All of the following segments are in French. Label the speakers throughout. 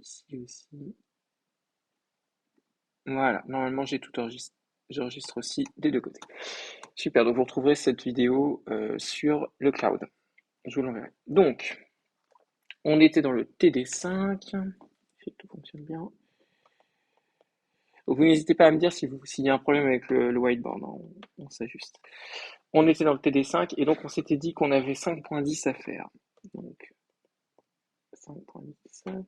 Speaker 1: ici aussi. Voilà, normalement j'ai tout enregistré. J'enregistre aussi des deux côtés. Super, donc vous retrouverez cette vidéo sur le cloud. Je vous l'enverrai. Donc, on était dans le TD5. Si tout fonctionne bien. Donc, vous n'hésitez pas à me dire s'il y a un problème avec le whiteboard, hein, on s'ajuste. On était dans le TD5 et donc on s'était dit qu'on avait 5.10 à faire. Donc, 5.10.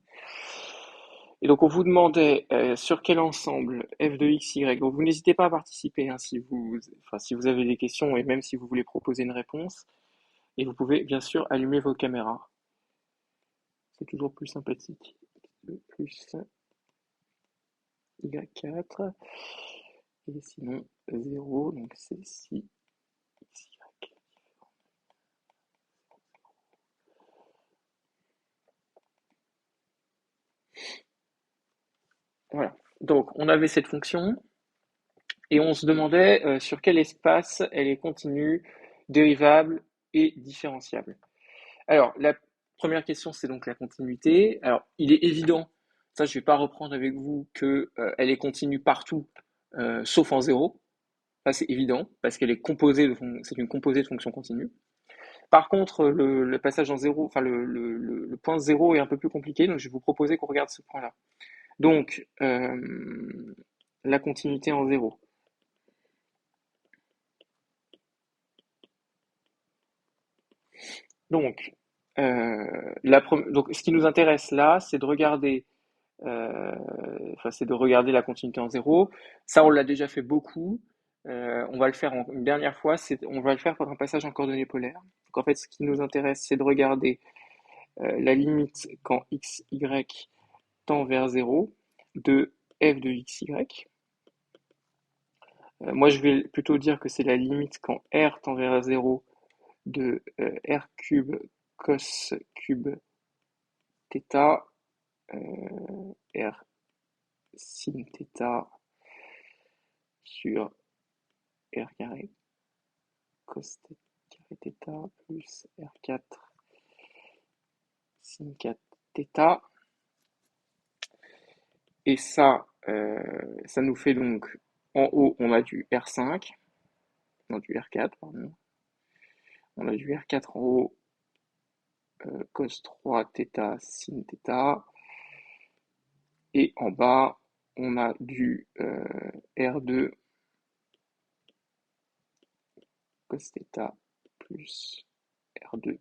Speaker 1: Et donc on vous demandait sur quel ensemble f de x, y. Donc vous n'hésitez pas à participer hein, si vous avez des questions et même si vous voulez proposer une réponse. Et vous pouvez bien sûr allumer vos caméras. C'est toujours plus sympathique. Plus y4. Et sinon 0, donc c'est si y. Voilà. Donc on avait cette fonction et on se demandait sur quel espace elle est continue, dérivable et différenciable. Alors, la première question, c'est donc la continuité. Alors, il est évident, ça je ne vais pas reprendre avec vous, qu'elle est continue partout, sauf en zéro. Ça, c'est évident, parce qu'elle est composée c'est une composée de fonctions continues. Par contre, le passage en zéro, enfin le point zéro est un peu plus compliqué, donc je vais vous proposer qu'on regarde ce point-là. Donc, la continuité en zéro. Donc, donc, ce qui nous intéresse là, c'est de regarder c'est de regarder la continuité en zéro. Ça, on l'a déjà fait beaucoup. On va le faire une dernière fois. On va le faire pour un passage en coordonnées polaires. Donc en fait, ce qui nous intéresse, c'est de regarder la limite quand x, y tend vers 0 de f de x, y. Moi, je vais plutôt dire que c'est la limite quand r tend vers 0 de r cube cos cube θ r sin θ sur r carré cos carré θ plus r4 sin 4 θ. Et ça nous fait donc, en haut, on a du R5, non du R4, pardon. On a du R4 en haut, cos 3 θ sin θ. Et en bas, on a du R2 cos θ plus R2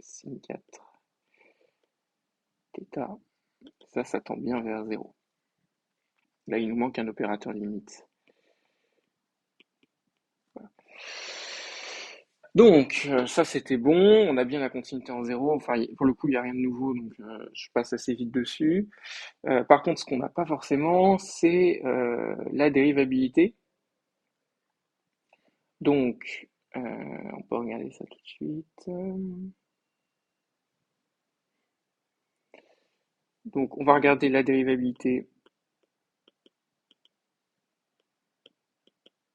Speaker 1: sin 4 θ. Ça tend bien vers 0. Là, il nous manque un opérateur limite. Voilà. Donc, ça c'était bon, on a bien la continuité en zéro, enfin pour le coup il n'y a rien de nouveau, donc je passe assez vite dessus. Par contre, ce qu'on n'a pas forcément, c'est la dérivabilité. Donc, on peut regarder ça tout de suite. Donc, on va regarder la dérivabilité.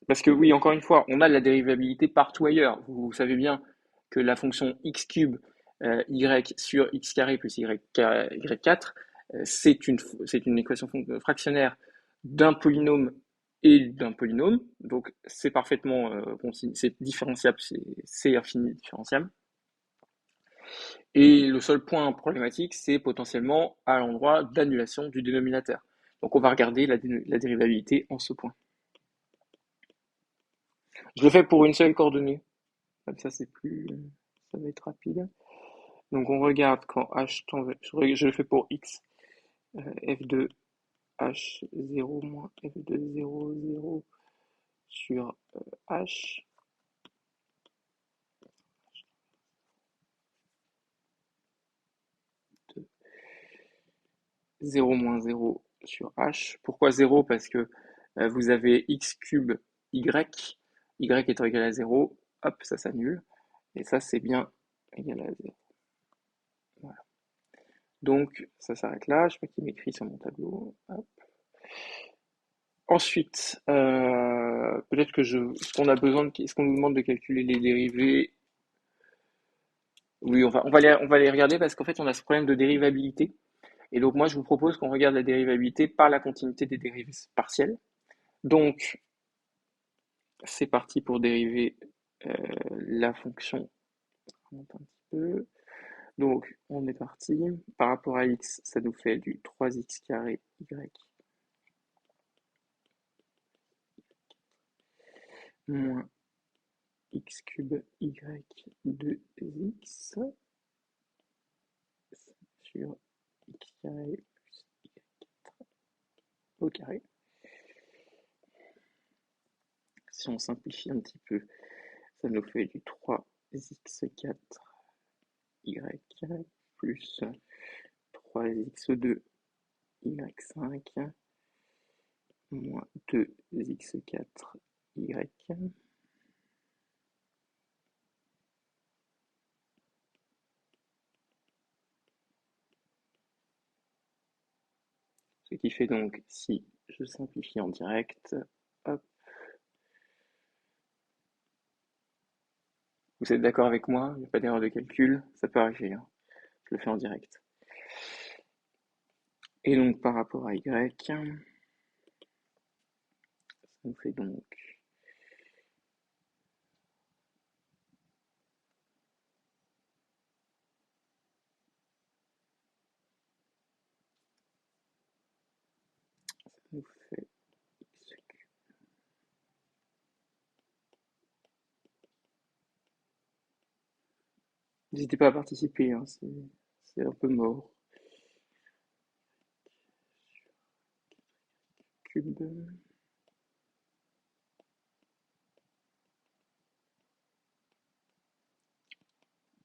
Speaker 1: Parce que oui, encore une fois, on a la dérivabilité partout ailleurs. Vous savez bien que la fonction x cube y sur x carré plus y4, c'est une équation fractionnaire d'un polynôme et d'un polynôme. Donc c'est parfaitement c'est différenciable, c'est infini différenciable. Et le seul point problématique, c'est potentiellement à l'endroit d'annulation du dénominateur. Donc on va regarder la dérivabilité en ce point. Je le fais pour une seule coordonnée. Comme ça, ça va être rapide. Donc, on regarde quand h tend je le fais pour x, f de h0 moins f de 0, 0 sur h. 0 moins 0 sur h. Pourquoi 0? Parce que vous avez x cube y, y étant égal à 0, hop, ça s'annule. Et ça, c'est bien égal à 0. Voilà. Donc, ça s'arrête là. Je sais pas qui m'écrit sur mon tableau. Hop. Ensuite, peut-être est-ce qu'on a besoin est-ce qu'on nous demande de calculer les dérivés? Oui, on va les regarder parce qu'en fait, on a ce problème de dérivabilité. Et donc moi, je vous propose qu'on regarde la dérivabilité par la continuité des dérivées partielles. Donc, c'est parti pour dériver la fonction. On monte un petit peu. Donc, on est parti. Par rapport à x, ça nous fait du 3x carré y moins x cube y 2x sur x carré plus y au carré. Si on simplifie un petit peu, ça nous fait du 3x4 y plus 3x2 y5 moins 2x4 y. Ce qui fait donc, si je simplifie en direct, hop, vous êtes d'accord avec moi? Il n'y a pas d'erreur de calcul, ça peut arriver, hein. Je le fais en direct. Et donc par rapport à y, ça nous fait donc ça nous fait x. N'hésitez pas à participer, hein, c'est un peu mort. Cube.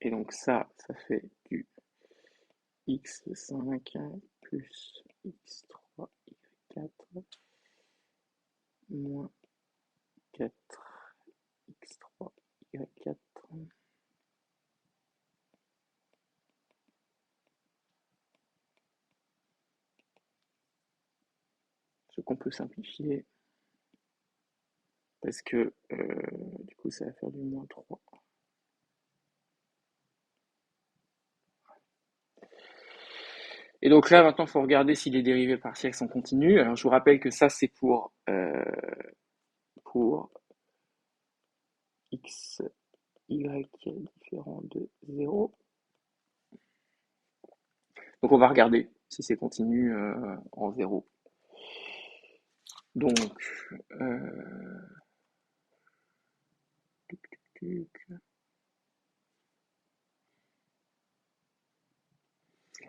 Speaker 1: Et donc ça fait du x5 plus x3 y4 moins 4 x3 y4. Ce qu'on peut simplifier parce que du coup ça va faire du moins 3. Et donc là maintenant il faut regarder si les dérivées partielles sont continues. Alors je vous rappelle que ça c'est pour x, y différent de 0. Donc on va regarder si c'est continu en 0. Donc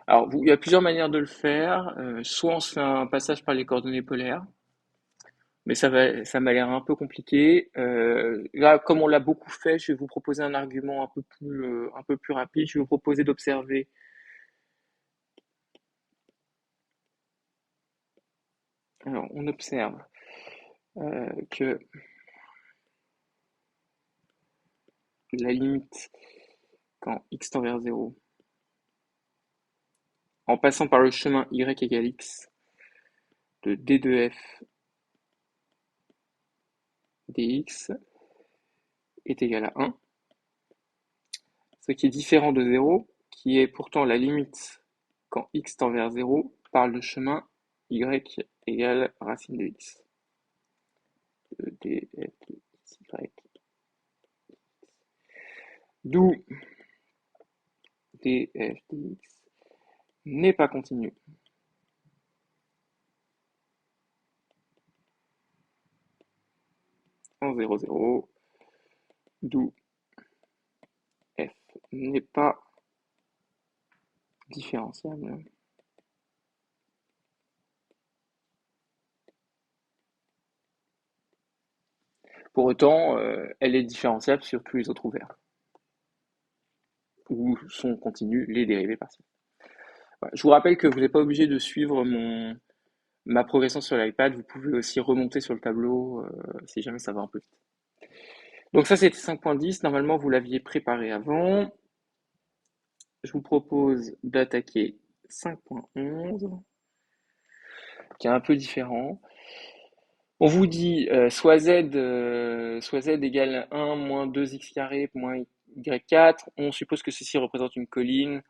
Speaker 1: alors il y a plusieurs manières de le faire. Soit on se fait un passage par les coordonnées polaires, mais ça m'a l'air un peu compliqué. Là, comme on l'a beaucoup fait, je vais vous proposer un argument un peu plus rapide. Je vais vous proposer d'observer. Alors, on observe que la limite quand x tend vers 0, en passant par le chemin y égale x, de d de f dx est égal à 1, ce qui est différent de 0, qui est pourtant la limite quand x tend vers 0 par le chemin y égale racine de x. De df de y. D'où df dx n'est pas continu. En 0, 0, d'où f n'est pas différenciable. Pour autant, elle est différenciable sur tous les autres ouverts, où sont continues les dérivées partielles. Voilà. Je vous rappelle que vous n'êtes pas obligé de suivre ma progression sur l'iPad, vous pouvez aussi remonter sur le tableau si jamais ça va un peu vite. Donc ça c'était 5.10, normalement vous l'aviez préparé avant. Je vous propose d'attaquer 5.11, qui est un peu différent. On vous dit soit z égale 1 moins 2x carré moins y4. On suppose que ceci représente une colline.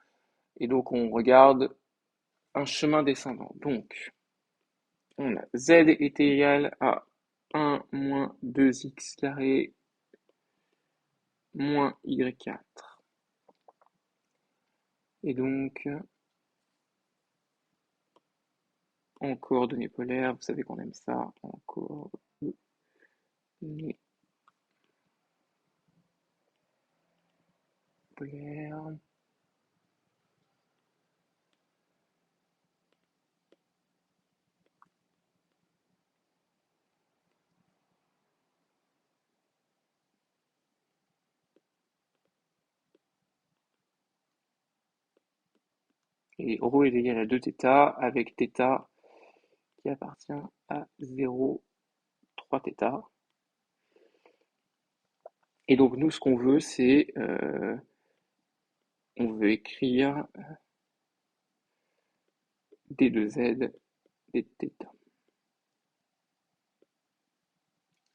Speaker 1: Et donc on regarde un chemin descendant. Donc, on a z est égal à 1 moins 2x carré moins y4. Et donc, en coordonnées polaires, vous savez qu'on aime ça, en coordonnées polaires. Et ρ est égal à 2θ avec θ qui appartient à 0, 3θ. Et donc nous, ce qu'on veut, c'est, on veut écrire d de z, d de θ.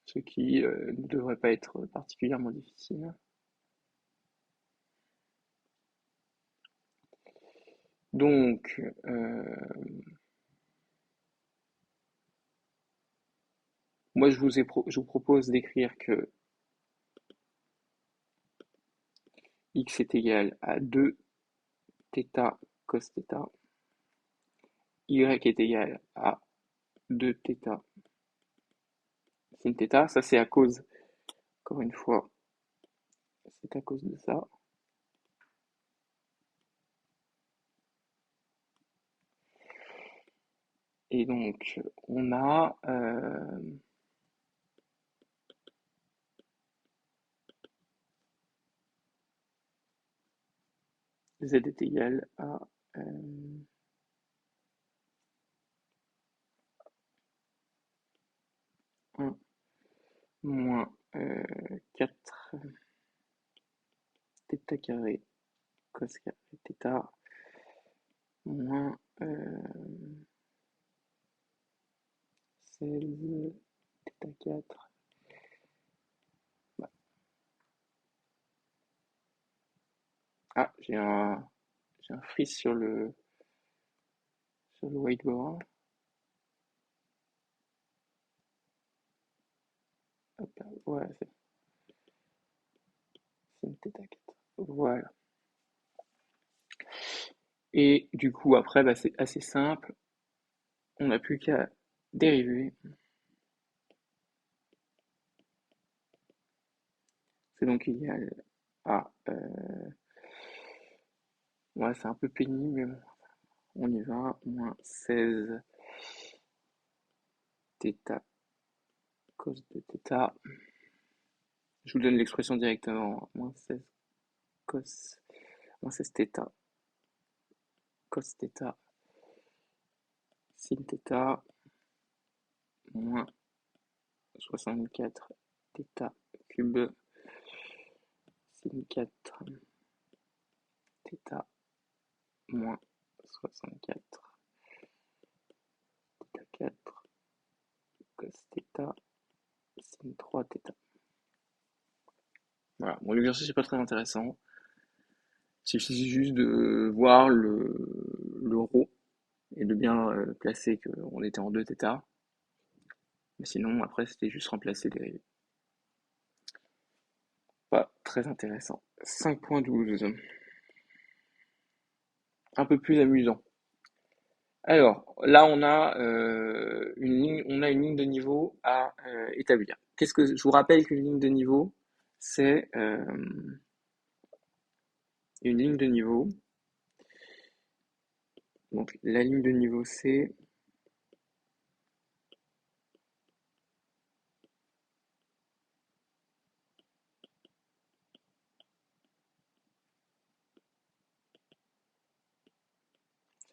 Speaker 1: Ce qui ne devrait pas être particulièrement difficile. Donc, moi, je vous propose d'écrire que x est égal à 2θ cos θ, y est égal à 2θ sin θ. Ça, c'est à cause, encore une fois, c'est à cause de ça. Et donc, on a z est égal à 1 moins 4 θ carré cos carré θ moins 16 θ4. Ah, j'ai un freeze sur le whiteboard. Hop là, voilà, c'est une θ4. Voilà. Et du coup, après, bah, c'est assez simple. On n'a plus qu'à dériver. C'est donc égal à... ouais, c'est un peu pénible, mais bon, on y va. Moins 16 θ cos de θ. Je vous donne l'expression directement. Moins 16 cos, moins 16 θ cos θ sin θ moins 64 θ cube sin 4 θ moins 64 θ4 cos θ sin 3 θ. Voilà, bon, l'exercice n'est pas très intéressant. Il suffit juste de voir le rho et de bien placer qu'on était en 2θ. Mais sinon, après, c'était juste remplacer les... Pas très intéressant. 5.12. Un peu plus amusant. Alors, là, on a une ligne de niveau à établir. Je vous rappelle qu'une ligne de niveau, c'est une ligne de niveau. Donc, la ligne de niveau, c'est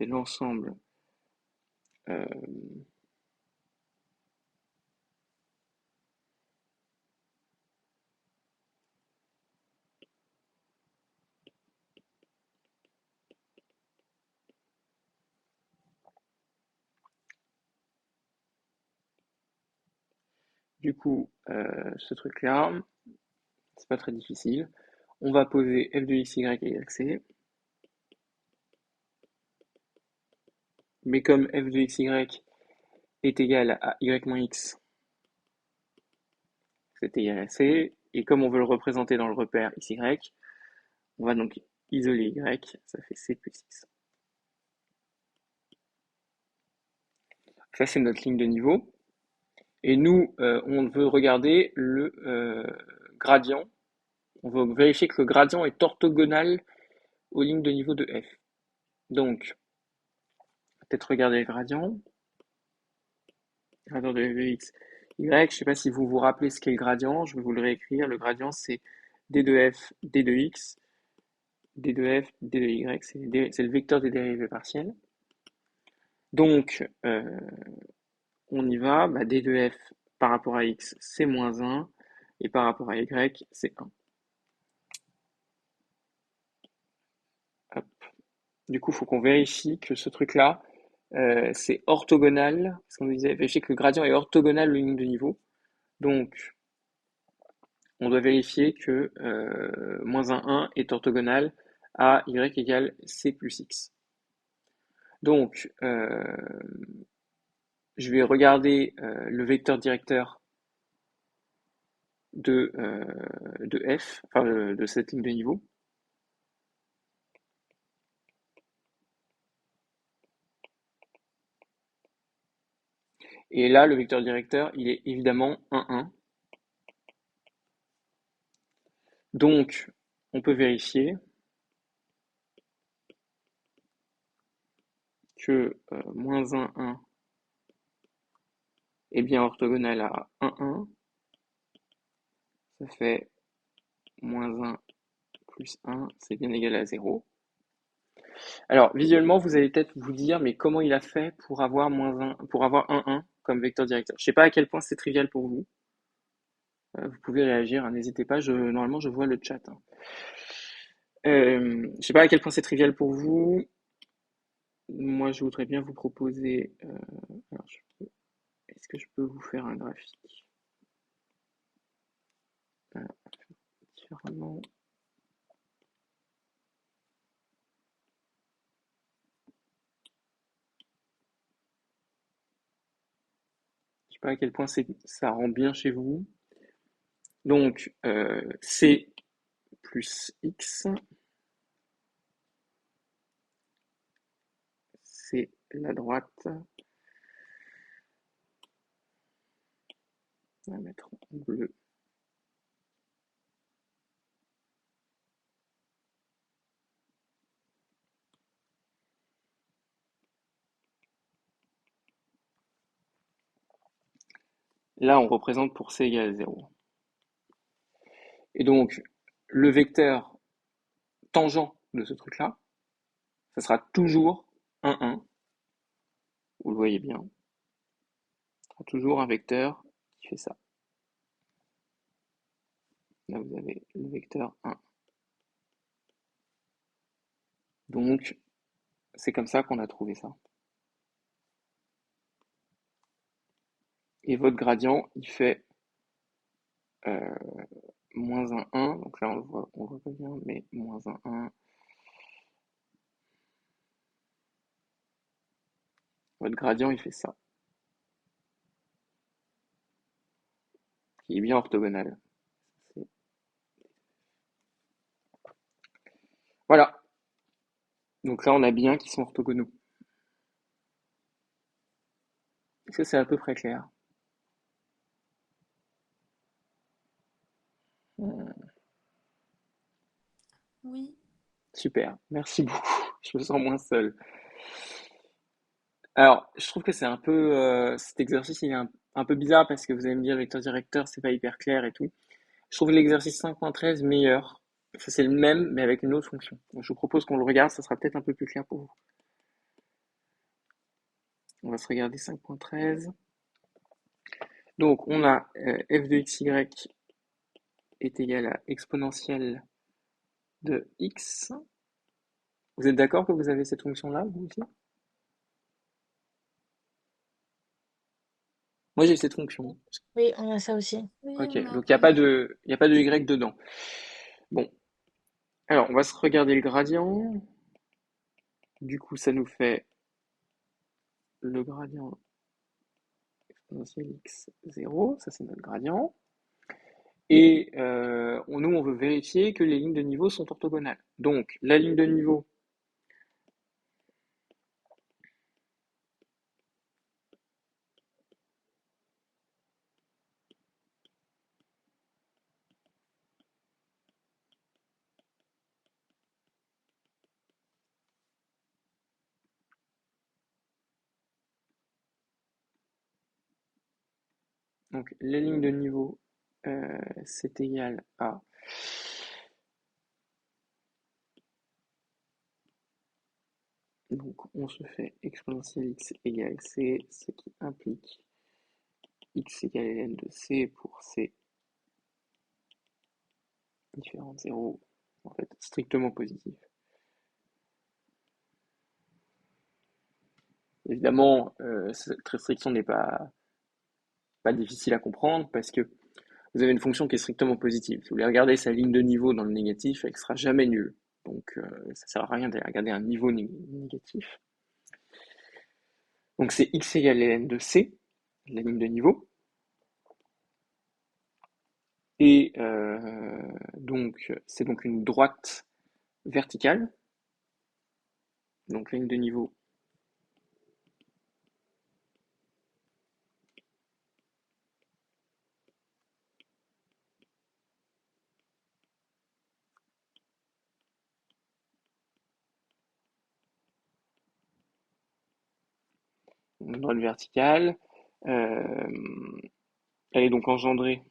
Speaker 1: l'ensemble euh, du coup, ce truc-là, c'est pas très difficile. On va poser f de x, y égale c. mais comme f de xy est égal à y moins x, c'est égal à c, et comme on veut le représenter dans le repère xy, on va donc isoler y, ça fait c plus x. Ça, c'est notre ligne de niveau. Et nous, on veut regarder le gradient. On veut vérifier que le gradient est orthogonal aux lignes de niveau de f. Donc, peut-être regarder le gradient. Gradient de f de x, y. Je ne sais pas si vous vous rappelez ce qu'est le gradient. Je vais vous le réécrire. Le gradient, c'est d de f, d de x, d de f, d de y. C'est le vecteur des dérivées partielles. Donc, on y va. Bah, d de f par rapport à x, c'est moins 1. Et par rapport à y, c'est 1. Hop. Du coup, il faut qu'on vérifie que ce truc-là, c'est orthogonal. Parce qu'on nous disait vérifier que le gradient est orthogonal aux lignes de niveau. Donc, on doit vérifier que moins 1 est orthogonal à y égale c plus x. Donc, je vais regarder le vecteur directeur de f, enfin de cette ligne de niveau. Et là, le vecteur directeur, il est évidemment 1, 1. Donc, on peut vérifier que moins 1, 1 est bien orthogonal à 1, 1. Ça fait moins 1 plus 1, c'est bien égal à 0. Alors, visuellement, vous allez peut-être vous dire, mais comment il a fait pour avoir moins 1, pour avoir 1, 1 comme vecteur directeur? Je ne sais pas à quel point c'est trivial pour vous. Vous pouvez réagir, hein, n'hésitez pas, normalement je vois le chat. Hein. Je ne sais pas à quel point c'est trivial pour vous. Moi, je voudrais bien vous proposer. Alors, est-ce que je peux vous faire un graphique différemment? Je ne sais pas à quel point ça rend bien chez vous. Donc, C plus X, c'est la droite. On va mettre en bleu. Là, on représente pour C égale 0. Et donc, le vecteur tangent de ce truc-là, ça sera toujours 1, 1. Vous le voyez bien. Ça sera toujours un vecteur qui fait ça. Là, vous avez le vecteur 1. Donc, c'est comme ça qu'on a trouvé ça. Et votre gradient, il fait moins 1, 1. Donc là, on voit pas bien, mais moins 1, 1. Votre gradient, il fait ça. Qui est bien orthogonal. Voilà. Donc là, on a bien qu'ils sont orthogonaux. Est-ce que c'est à peu près clair?
Speaker 2: Oui.
Speaker 1: Super, merci beaucoup. Je me sens moins seul. Alors, je trouve que c'est un peu cet exercice, il est un peu bizarre parce que vous allez me dire vecteur directeur, c'est pas hyper clair et tout. Je trouve l'exercice 5.13 meilleur. Ça, c'est le même, mais avec une autre fonction. Donc, je vous propose qu'on le regarde, ça sera peut-être un peu plus clair pour vous. On va se regarder 5.13. Donc, on a f de xy est égal à exponentielle de x. Vous êtes d'accord que vous avez cette fonction-là, vous aussi? Moi, j'ai cette fonction.
Speaker 2: Oui, on a ça aussi.
Speaker 3: Oui,
Speaker 1: Ok,
Speaker 3: on a
Speaker 1: donc il n'y a pas
Speaker 3: pareil.
Speaker 1: de, y a pas de y dedans. Bon, alors on va se regarder le gradient. Du coup, ça nous fait le gradient exponentiel x0, ça c'est notre gradient. Et nous, on veut vérifier que les lignes de niveau sont orthogonales. Donc, la ligne de niveau, donc la ligne de niveau, c'est égal à donc on se fait exponentielle x égale c, ce qui implique x égale ln de c pour c différent de 0, en fait strictement positif. Évidemment, cette restriction n'est pas difficile à comprendre parce que vous avez une fonction qui est strictement positive. Si vous voulez regarder sa ligne de niveau dans le négatif, elle ne sera jamais nulle. Donc ça ne sert à rien d'aller regarder un niveau négatif. Donc c'est x égale ln de c, la ligne de niveau. Et donc c'est donc une droite verticale. Donc ligne de niveau une droite verticale. Elle est donc engendrée,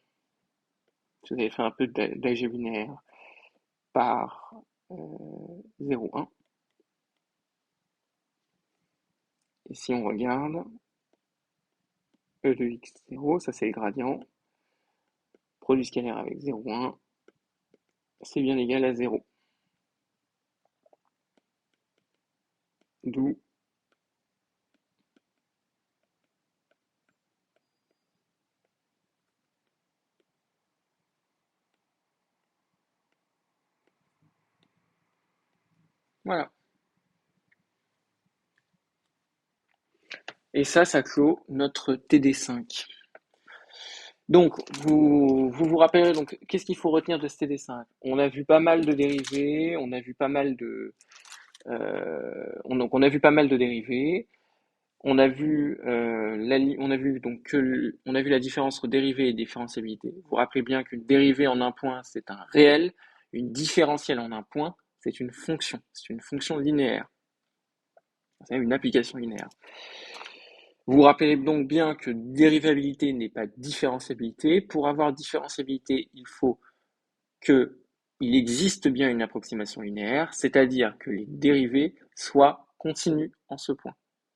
Speaker 1: si vous avez fait un peu d'algèbre linéaire, par 0, 1. Et si on regarde, e de x0, ça c'est le gradient, produit scalaire avec 0, 1, c'est bien égal à 0. D'où voilà. Et ça clôt notre TD5. Donc, vous rappelez, donc, qu'est-ce qu'il faut retenir de ce TD5? On a vu pas mal de dérivés, on a vu pas mal de, donc on a vu pas mal de dérivés. On a vu on a vu donc on a vu la différence entre dérivée et différentiabilité. Vous vous rappelez bien qu'une dérivée en un point, c'est un réel, une différentielle en un point, c'est une fonction linéaire, c'est une application linéaire. Vous vous rappelez donc bien que dérivabilité n'est pas différenciabilité. Pour avoir différenciabilité, il faut qu'il existe bien une approximation linéaire, c'est-à-dire que les dérivés soient continues en ce point.